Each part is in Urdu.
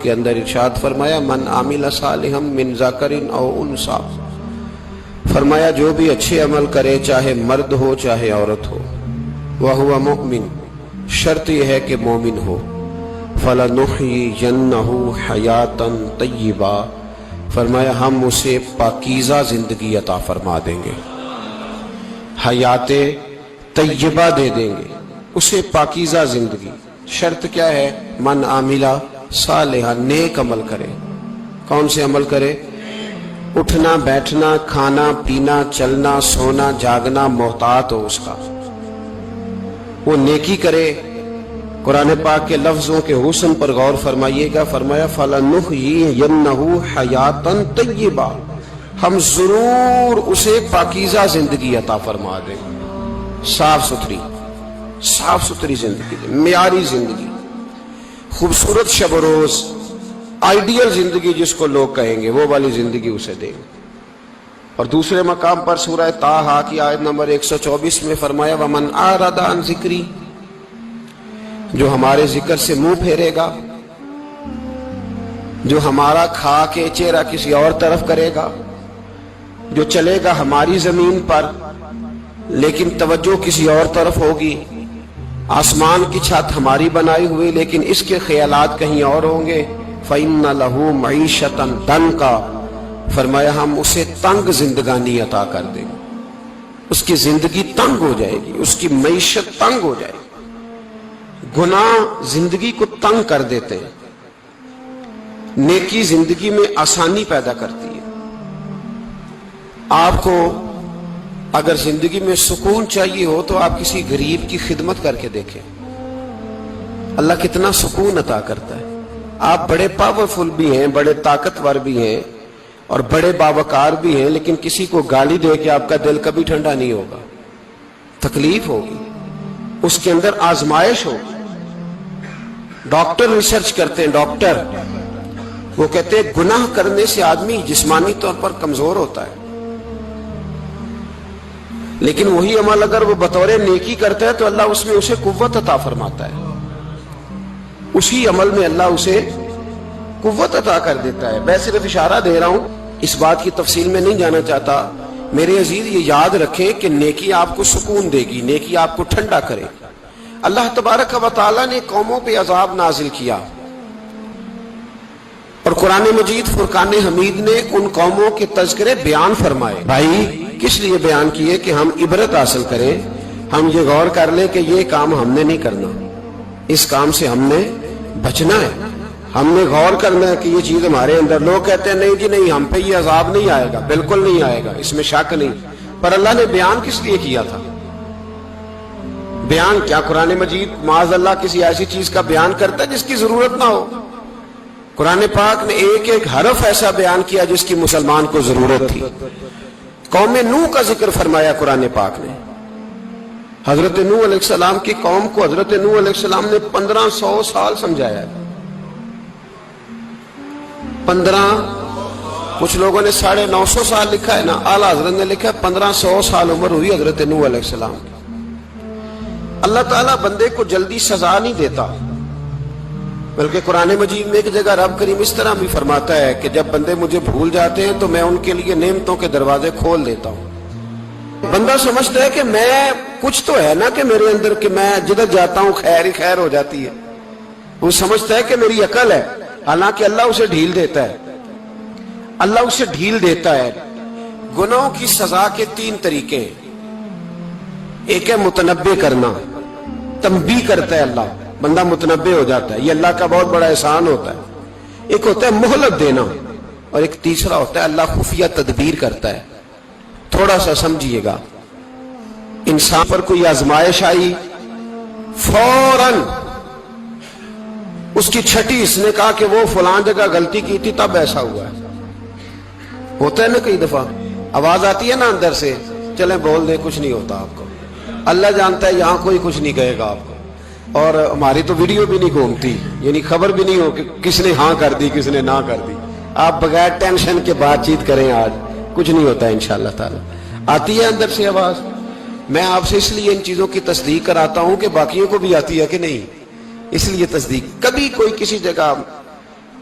کے اندر ارشاد فرمایا من عامل صالحا من ذکر او انثی، فرمایا جو بھی اچھے عمل کرے چاہے مرد ہو چاہے عورت ہو، وہو مؤمن، شرط یہ ہے کہ مومن ہو، فَلَنُحْيِيَنَّهُ حَيَاةً طَيِّبَةً، فرمایا ہم اسے پاکیزہ زندگی عطا فرما دیں گے، حیات طیبہ دے دیں گے اسے، پاکیزہ زندگی۔ شرط کیا ہے؟ من عاملہ صالحا، نیک عمل کرے۔ کون سے عمل کرے؟ اٹھنا بیٹھنا کھانا پینا چلنا سونا جاگنا محتاط ہو اس کا، وہ نیکی کرے۔ قرآن پاک کے لفظوں کے حسن پر غور فرمائیے گا، فرمایا فَلَنُحْيِيَنَّهُ حَيَاةً طَيِّبَةً، ہم ضرور اسے پاکیزہ زندگی عطا فرما دیں، صاف ستھری زندگی، معیاری زندگی، خوبصورت شب و روز، آئیڈیل زندگی جس کو لوگ کہیں گے، وہ والی زندگی اسے دیں گے۔ اور دوسرے مقام پر سورہ طٰہٰ کی آیت نمبر 124 میں فرمایا وَمَنْ أَعْرَضَ عَنْ ذِكْرِی، جو ہمارے ذکر سے منہ پھیرے گا، جو ہمارا کھا کے چہرہ کسی اور طرف کرے گا، جو چلے گا ہماری زمین پر لیکن توجہ کسی اور طرف ہوگی، آسمان کی چھت ہماری بنائی ہوئی لیکن اس کے خیالات کہیں اور ہوں گے، فَإِنَّ لَهُ مَعِيشَةً ضَنْكًا، فرمایا ہم اسے تنگ زندگانی عطا کر دیں گے، اس کی زندگی تنگ ہو جائے گی، اس کی معیشت تنگ ہو جائے گی۔ گناہ زندگی کو تنگ کر دیتے ہیں، نیکی زندگی میں آسانی پیدا کرتی ہے۔ آپ کو اگر زندگی میں سکون چاہیے ہو تو آپ کسی غریب کی خدمت کر کے دیکھیں، اللہ کتنا سکون عطا کرتا ہے۔ آپ بڑے پاورفل بھی ہیں، بڑے طاقتور بھی ہیں اور بڑے باوقار بھی ہیں، لیکن کسی کو گالی دے کے آپ کا دل کبھی ٹھنڈا نہیں ہوگا، تکلیف ہوگی، اس کے اندر آزمائش ہوگی۔ ڈاکٹر ریسرچ کرتے ہیں، ڈاکٹر وہ کہتے ہیں گناہ کرنے سے آدمی جسمانی طور پر کمزور ہوتا ہے، لیکن وہی عمل اگر وہ بطور نیکی کرتا ہے تو اللہ اس میں اسے قوت عطا فرماتا ہے، اسی عمل میں اللہ اسے قوت عطا کر دیتا ہے۔ میں صرف اشارہ دے رہا ہوں، اس بات کی تفصیل میں نہیں جانا چاہتا۔ میرے عزیز یہ یاد رکھیں کہ نیکی آپ کو سکون دے گی، نیکی آپ کو ٹھنڈا کرے گی۔ اللہ تبارک و تعالیٰ نے قوموں پہ عذاب نازل کیا اور قرآن مجید فرقان حمید نے ان قوموں کے تذکرے بیان فرمائے۔ بھائی کس لیے بیان کیے؟ کہ ہم عبرت حاصل کریں، ہم یہ غور کر لیں کہ یہ کام ہم نے نہیں کرنا، اس کام سے ہم نے بچنا ہے، ہم نے غور کرنا ہے کہ یہ چیز ہمارے اندر۔ لوگ کہتے ہیں نہیں جی نہیں، ہم پہ یہ عذاب نہیں آئے گا، بالکل نہیں آئے گا، اس میں شک نہیں۔ پر اللہ نے بیان کس لیے کیا تھا؟ بیان کیا قرآن مجید معاذ اللہ کسی ایسی چیز کا بیان کرتا ہے جس کی ضرورت نہ ہو؟ قرآن پاک نے ایک ایک حرف ایسا بیان کیا جس کی مسلمان کو ضرورت تھی۔ قوم نوح کا ذکر فرمایا قرآن پاک نے، حضرت نوح علیہ السلام کی قوم کو حضرت نوح علیہ السلام نے 1500 سال سمجھایا ہے۔ 15، کچھ لوگوں نے 950 سال لکھا ہے نا، اعلیٰ حضرت نے لکھا ہے 1500 سال عمر ہوئی حضرت نوح علیہ السلام کی۔ اللہ تعالیٰ بندے کو جلدی سزا نہیں دیتا، بلکہ قرآن مجید میں ایک جگہ رب کریم اس طرح بھی فرماتا ہے کہ جب بندے مجھے بھول جاتے ہیں تو میں ان کے لیے نعمتوں کے دروازے کھول دیتا ہوں۔ بندہ سمجھتا ہے کہ میں کچھ تو ہے نا کہ میرے اندر کہ میں جدھر جاتا ہوں خیر ہی خیر ہو جاتی ہے، وہ سمجھتا ہے کہ میری عقل ہے، حالانکہ اللہ اسے ڈھیل دیتا ہے، اللہ اسے ڈھیل دیتا ہے۔ گناہوں کی سزا کے 3 طریقے ہیں۔ ایک ہے متنبع کرنا، تنبیہ کرتا ہے اللہ، بندہ متنبع ہو جاتا ہے، یہ اللہ کا بہت بڑا احسان ہوتا ہے۔ ایک ہوتا ہے مہلت دینا، اور ایک تیسرا ہوتا ہے اللہ خفیہ تدبیر کرتا ہے۔ تھوڑا سا سمجھیے گا، انسان پر کوئی آزمائش آئی، فوراً اس کی چھٹی اس نے کہا کہ وہ فلاں جگہ غلطی کی تھی تب ایسا ہوا ہے۔ ہوتا ہے نا کئی دفعہ آواز آتی ہے نا اندر سے، چلیں بول دیں کچھ نہیں ہوتا آپ کو، اللہ جانتا ہے یہاں کوئی کچھ نہیں کہے گا آپ کو، اور ہماری تو ویڈیو بھی نہیں گھومتی، یعنی خبر بھی نہیں ہو کہ کس نے ہاں کر دی کس نے نہ کر دی۔ آپ بغیر ٹینشن کے بات چیت کریں، آج کچھ نہیں ہوتا ہے انشاءاللہ تعالی۔ آتی ہے اندر سے آواز، میں آپ سے اس لیے ان چیزوں کی تصدیق کراتا ہوں کہ باقیوں کو بھی آتی ہے کہ نہیں، اس لیے تصدیق۔ کبھی کوئی کسی جگہ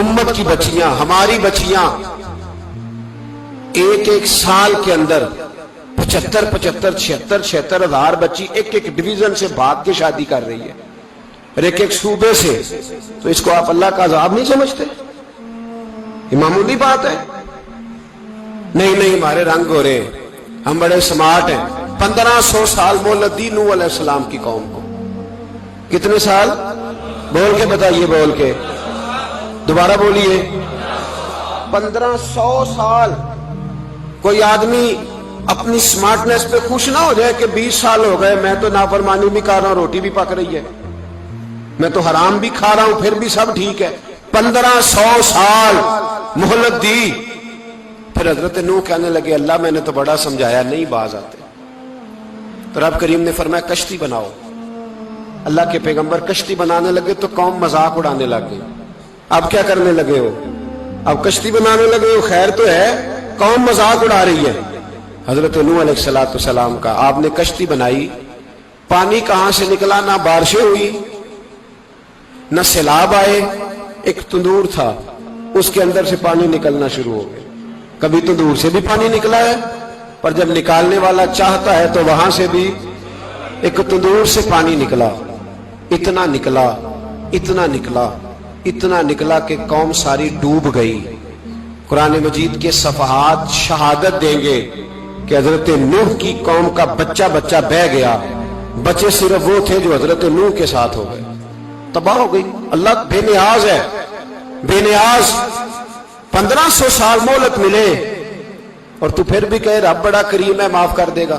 امت کی بچیاں، ہماری بچیاں ایک ایک سال کے اندر 75 76 ہزار بچی ایک ایک ڈویژن سے بھاگ کے شادی کر رہی ہے، اور ایک ایک صوبے سے. تو اس کو آپ اللہ کا عذاب نہیں سمجھتے؟ یہ معمولی بات ہے؟ نہیں ہمارے رنگ ہو رہے ہیں، ہم بڑے سمارٹ ہیں. 1500 سال مہلت دی نوح علیہ السلام کی قوم کو. کتنے سال؟ بول کے بتائیے، بول کے دوبارہ بولیے. 1500 سال. کوئی آدمی اپنی سمارٹنس پہ خوش نہ ہو جائے کہ 20 سال ہو گئے، میں تو نافرمانی بھی کر رہا ہوں، روٹی بھی پک رہی ہے، میں تو حرام بھی کھا رہا ہوں، پھر بھی سب ٹھیک ہے. 1500 سال مہلت دی. پھر حضرت نوح کہنے لگے اللہ میں نے تو بڑا سمجھایا، نہیں باز آتے. تو رب کریم نے فرمایا کشتی بناؤ. اللہ کے پیغمبر کشتی بنانے لگے تو قوم مذاق اڑانے لگ گئی. اب کیا کرنے لگے ہو؟ اب کشتی بنانے لگے ہو، خیر تو ہے، قوم مذاق اڑا رہی ہے. حضرت نوح علیہ السلام کا آپ نے کشتی بنائی، پانی کہاں سے نکلا؟ نہ بارشیں ہوئی نہ سیلاب آئے. ایک تندور تھا، اس کے اندر سے پانی نکلنا شروع ہو گیا. کبھی تندور سے بھی پانی نکلا ہے، پر جب نکالنے والا چاہتا ہے تو وہاں سے بھی ایک تندور سے پانی نکلا. اتنا نکلا اتنا نکلا اتنا نکلا کہ قوم ساری ڈوب گئی. قرآن مجید کے صفحات شہادت دیں گے کہ حضرت نوح کی قوم کا بچہ بہ گیا. بچے صرف وہ تھے جو حضرت نوح کے ساتھ ہو گئے، تباہ ہو گئی. اللہ بے نیاز ہے، بے نیاز. 1500 سال مہلت ملے اور تو پھر بھی کہے رب بڑا کریم ہے، معاف کر دے گا.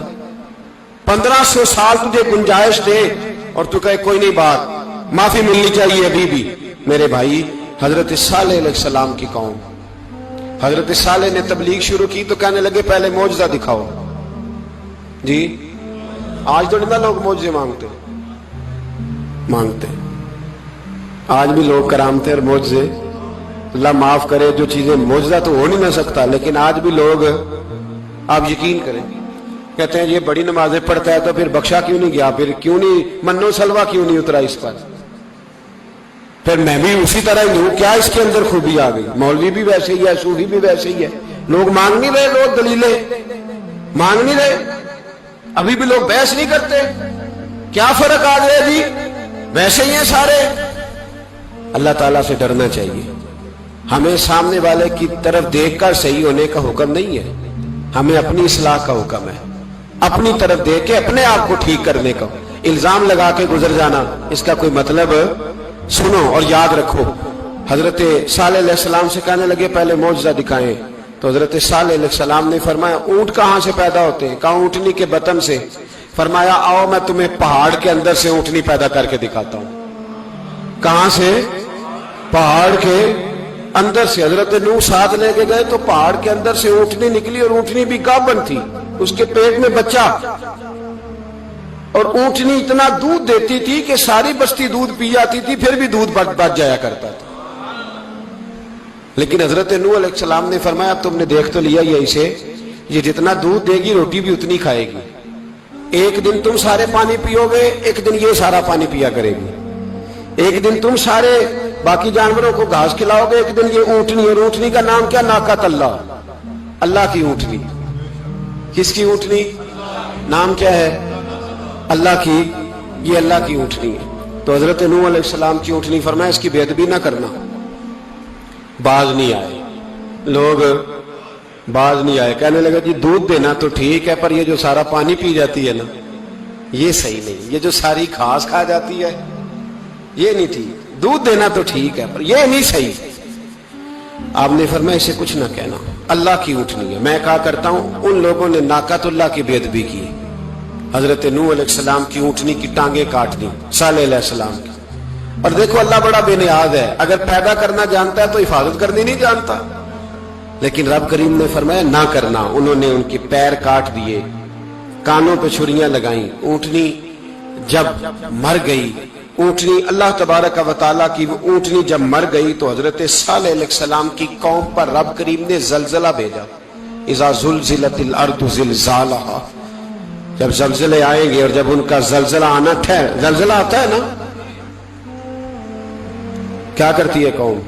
1500 سال تجھے گنجائش دے اور تو کہے کوئی نہیں، بات معافی ملنی چاہیے ابھی بھی. میرے بھائی، حضرت صالح علیہ السلام کی قوم، حضرت صالح نے تبلیغ شروع کی تو کہنے لگے پہلے معجزہ دکھاؤ. جی آج تو نہیں لوگ معجزے مانگتے، آج بھی لوگ کرامتے اور معجزے. اللہ معاف کرے، جو چیزیں معجزہ تو ہو نہیں نہ سکتا، لیکن آج بھی لوگ، آپ یقین کریں، کہتے ہیں یہ بڑی نمازیں پڑھتا ہے تو پھر بخشا کیوں نہیں گیا، پھر کیوں نہیں منو سلوا کیوں نہیں اترا اس پر، پھر میں بھی اسی طرح ہی ہوں، کیا اس کے اندر خوبی آ گئی؟ مولوی بھی ویسے ہی ہے، صوفی بھی ویسے ہی ہے. لوگ مانگ نہیں رہے، لوگ دلیلیں مانگ نہیں رہے، ابھی بھی لوگ بحث نہیں کرتے. کیا فرق آ گیا جی؟ ویسے ہی ہیں سارے. اللہ تعالیٰ سے ڈرنا چاہیے. ہمیں سامنے والے کی طرف دیکھ کر صحیح ہونے کا حکم نہیں ہے، ہمیں اپنی اصلاح کا حکم ہے. اپنی طرف دیکھ کے اپنے آپ کو ٹھیک کرنے کا. الزام لگا کے گزر جانا، اس کا کوئی مطلب سنو اور یاد رکھو. حضرت صالح علیہ السلام سے کہنے لگے پہلے معجزہ دکھائیں. تو حضرت صالح علیہ السلام نے فرمایا اونٹ کہاں سے پیدا ہوتے ہیں؟ کہا اونٹنی کے بطن سے. فرمایا آؤ میں تمہیں پہاڑ کے اندر سے اونٹنی پیدا کر کے دکھاتا ہوں. کہاں سے؟ پہاڑ کے اندر سے. حضرت نوح ساتھ لے کے گئے تو پہاڑ کے اندر سے اونٹنی نکلی، اور اونٹنی بھی گابن تھی، اس کے پیٹ میں بچہ. اور اونٹنی اتنا دودھ دیتی تھی کہ ساری بستی دودھ پی جاتی تھی، پھر بھی دودھ بچ جایا کرتا تھا. لیکن حضرت نوح علیہ السلام نے فرمایا اب تم نے دیکھ تو لیا یہ اسے، یہ جتنا دودھ دے گی روٹی بھی اتنی کھائے گی. ایک دن تم سارے پانی پیو گے، ایک دن یہ سارا پانی پیا کرے گی. ایک دن تم سارے باقی جانوروں کو گھاس کھلاؤ گے، ایک دن یہ اونٹنی. اور اونٹنی کا نام کیا؟ ناقۃ اللہ، اللہ کی اونٹنی. کس کی اونٹنی؟ نام کیا ہے؟ اللہ کی. یہ اللہ کی اونٹنی ہے. تو حضرت نوح علیہ السلام کی اونٹنی. فرمایا اس کی بے ادبی نہ کرنا. باز نہیں آئے لوگ، باز نہیں آئے. کہنے لگا جی دودھ دینا تو ٹھیک ہے، پر یہ جو سارا پانی پی جاتی ہے نا یہ صحیح نہیں. یہ جو ساری گھاس کھا جاتی ہے یہ نہیں ٹھیک. دودھ دینا تو ٹھیک ہے پر یہ نہیں صحیح. آپ نے فرمایا اسے کچھ نہ کہنا، اللہ کی اونٹنی ہے. میں کہا کرتا ہوں ان لوگوں نے ناقۃ اللہ کی بے ادبی کی. حضرت نوح علیہ السلام کی اونٹنی کی ٹانگیں کاٹ دی، صالح علیہ السلام کی. اور دیکھو اللہ بڑا بے نیاز ہے، اگر پیدا کرنا جانتا ہے تو حفاظت کرنی نہیں جانتا. لیکن رب کریم نے فرمایا نہ کرنا. انہوں نے ان کے پیر کاٹ دیے، کانوں پہ چھریاں لگائیں. اونٹنی جب مر گئی، اونٹنی اللہ تبارک و تعالیٰ کی وہ اونٹنی جب مر گئی تو حضرت صالح علیہ السلام کی قوم پر رب کریم نے زلزلہ بھیجا. اذا زلزلت الارض زلزالہا. جب زلزلے آئیں گے اور جب ان کا زلزلہ آنا زلزلہ آتا ہے نا، کیا کرتی ہے قوم؟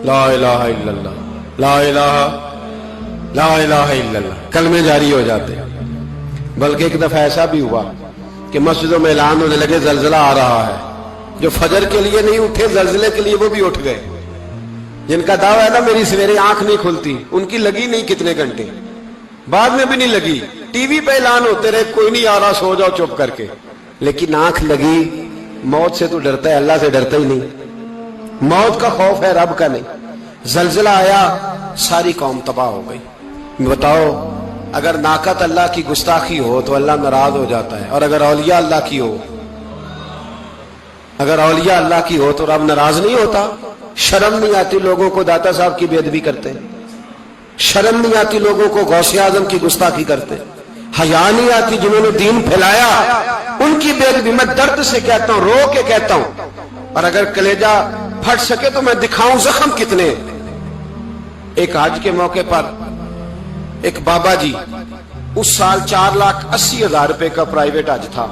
لا الہ الا اللہ، لا الہ الا اللہ، کلمے جاری ہو جاتے ہیں۔ بلکہ ایک دفعہ ایسا بھی ہوا کہ مسجدوں میں اعلان ہونے لگے زلزلہ آ رہا ہے، جو فجر کے لیے نہیں اٹھے زلزلے کے لیے وہ بھی اٹھ گئے، جن کا دعویٰ ہے نا میری سویرے آنکھ نہیں کھلتی، ان کی لگی نہیں کتنے گھنٹے، بعد میں بھی نہیں لگی، ٹی وی پہ اعلان ہوتے رہے کوئی نہیں آ رہا سو جاؤ چپ کر کے، لیکن آنکھ لگی۔ موت سے تو ڈرتا ہے، اللہ سے ڈرتا ہی نہیں، موت کا خوف ہے رب کا نہیں۔ زلزلہ آیا، ساری قوم تباہ ہو گئی۔ بتاؤ اگر ناقت اللہ کی گستاخی ہو تو اللہ ناراض ہو جاتا ہے، اور اگر اولیاء اللہ کی ہو، اگر اولیاء اللہ کی ہو تو رب ناراض نہیں ہوتا؟ شرم نہیں آتی لوگوں کو داتا صاحب کی بے ادبی کرتے، شرم نہیں آتی لوگوں کو غوث اعظم کی گستاخی کرتے، حیا نہیں آتی جنہوں نے دین پھیلایا ان کی بے ادبی؟ میں درد سے کہتا ہوں، رو کے کہتا ہوں، اور اگر کلیجہ پھٹ سکے تو میں دکھاؤں زخم کتنے۔ ایک حج کے موقع پر ایک بابا جی، اس سال 4,80,000 روپے کا پرائیویٹ حج تھا،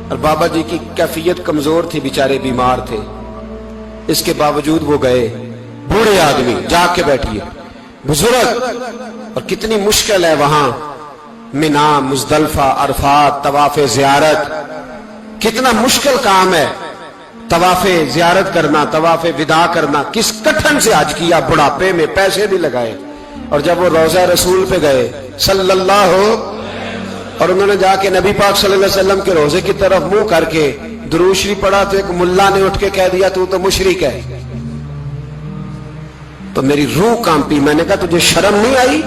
اور بابا جی کی کیفیت کمزور تھی، بیچارے بیمار تھے، اس کے باوجود وہ گئے۔ بوڑھے آدمی جا کے بیٹھیے، بزرگ، اور کتنی مشکل ہے وہاں منا، مزدلفہ، عرفات، طواف زیارت، کتنا مشکل کام ہے طواف زیارت کرنا، طواف وداع کرنا۔ کس کٹھن سے حج کیا، بڑھاپے میں پیسے بھی لگائے، اور جب وہ روضہ رسول پہ گئے صلی اللہ، اور انہوں نے جا کے نبی پاک صلی اللہ علیہ وسلم کے روضے کی طرف منہ کر کے درود شریف پڑھا تو ایک ملا نے اٹھ کے کہہ دیا تو مشرک ہے۔ تو میری روح کانپی، میں نے کہا تجھے شرم نہیں آئی،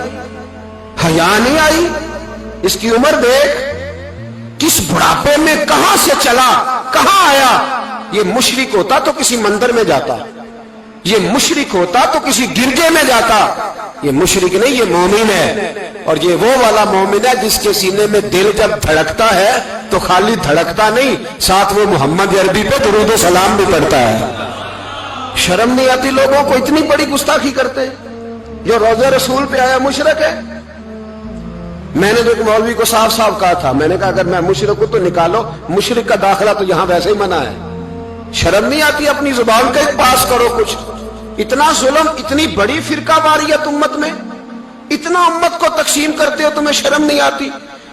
حیا نہیں آئی؟ اس کی عمر دیکھ، کس بڑھاپے میں کہاں سے چلا، کہاں آیا۔ یہ مشرک ہوتا تو کسی مندر میں جاتا، یہ مشرک ہوتا تو کسی گرجے میں جاتا، یہ مشرک نہیں، یہ مومن ہے، اور یہ وہ والا مومن ہے جس کے سینے میں دل جب دھڑکتا ہے تو خالی دھڑکتا نہیں، ساتھ وہ محمد عربی پہ درود و سلام بھی پڑھتا ہے۔ شرم نہیں آتی لوگوں کو، اتنی بڑی گستاخی کرتے، جو روضہ رسول پہ آیا مشرک ہے۔ میں نے تو ایک مولوی کو صاف صاف کہا تھا، میں نے کہا اگر میں مشرک ہوں تو نکالو، مشرک کا داخلہ تو یہاں ویسے ہی منع ہے۔ شرم نہیں آتی؟ اپنی زبان کا ایک پاس کرو کچھ۔ اتنا ظلم، اتنی بڑی فرقہ واریت امت میں، اتنا امت کو تقسیم کرتے ہو، تمہیں شرم نہیں آتی؟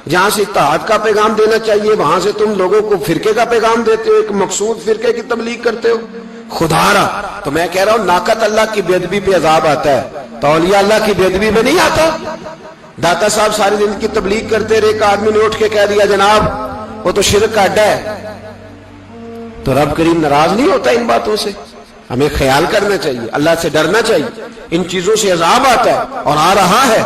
جہاں سے اتحاد کا پیغام دینا چاہیے وہاں سے تم لوگوں کو فرقے کا پیغام دیتے ہو، ایک مقصود فرقے کی تبلیغ کرتے ہو۔ خدا را، تو میں کہہ رہا ہوں ناقت اللہ کی بے ادبی پہ عذاب آتا ہے، تو اولیاء اللہ کی بے ادبی میں نہیں آتا؟ داتا صاحب ساری دن کی تبلیغ کرتے رہے، ایک آدمی نے اٹھ کے کہہ دیا جناب وہ تو شرک کا اڈا ہے، تو رب کریم ناراض نہیں ہوتا ان باتوں سے؟ ہمیں خیال کرنا چاہیے، اللہ سے ڈرنا چاہیے، ان چیزوں سے عذاب آتا ہے اور آ رہا ہے۔